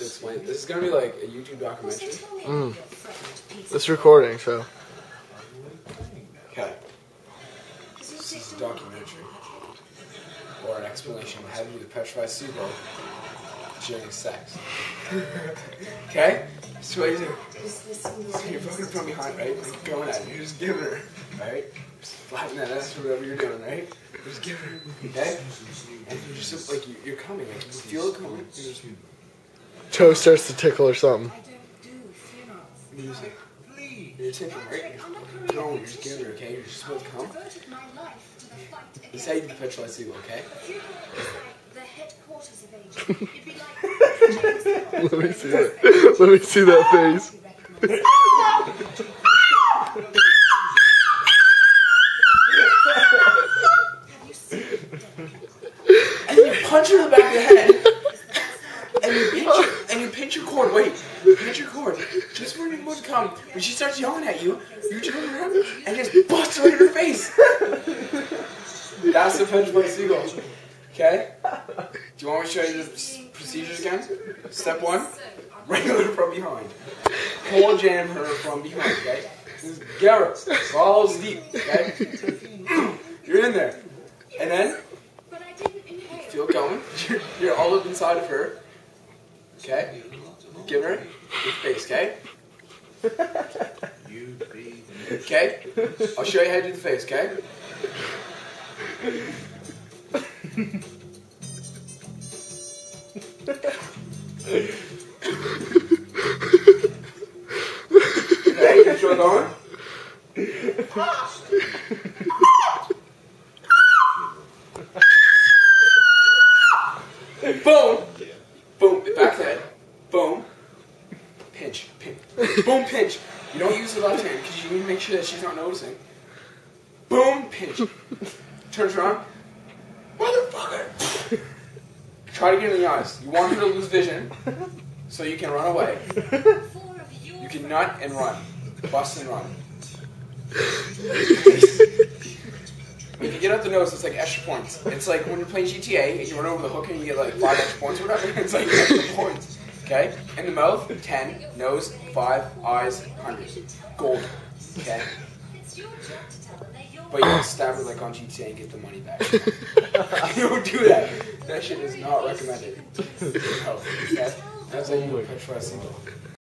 to explain. This is gonna be like a YouTube documentary. It's recording, so. Okay. This is a documentary. Or an explanation of how to do the petrified seagull during sex. Okay? So what you do? So you're fucking from behind, right? Like going at it. You're just giving her, right? Just flatten that ass or whatever you're doing, right? You're just giving her, okay? And you're just like, you're coming. Like, you feel it coming. Toe starts to tickle or something. Music. You're tickling, right? You're going, you're just giving her, okay? You're just supposed to come. This is how you do the petrified seagull, okay? Let me see that. Let me see that face. And then you punch her in the back of the head. And you pinch your cord. Wait. Pinch your cord. Just when you're about to come, when she starts yelling at you, you turn around and just bust her in her face. That's the petrified seagull. Okay? Do you want me to show you the procedures again? Step 1, wrangle her from behind. Pull and jam her from behind, okay? Just get her. Balls deep, okay? You're in there. And then, feel it going. You're all up inside of her. Okay? Give her your face, okay? Okay? I'll show you how to do the face, okay? Okay, you still going? Boom! Boom, back head. Boom. Pinch, pinch. Boom, pinch. You don't use the left hand because you need to make sure that she's not noticing. Boom, pinch. Turns around. Motherfucker! Try to get in the eyes. You want her to lose vision so you can run away. You can nut and run. Bust and run. If you get out the nose, it's like extra points. It's like when you're playing GTA and you run over the hook and you get like 5 extra points or whatever. It's like extra points. Okay? In the mouth, 10. Nose, 5. Eyes, 100. Gold. Okay? But you don't stab her like on GTA and get the money back. You don't do that. That shit is not recommended. Okay? That's how you do a petrified seagull.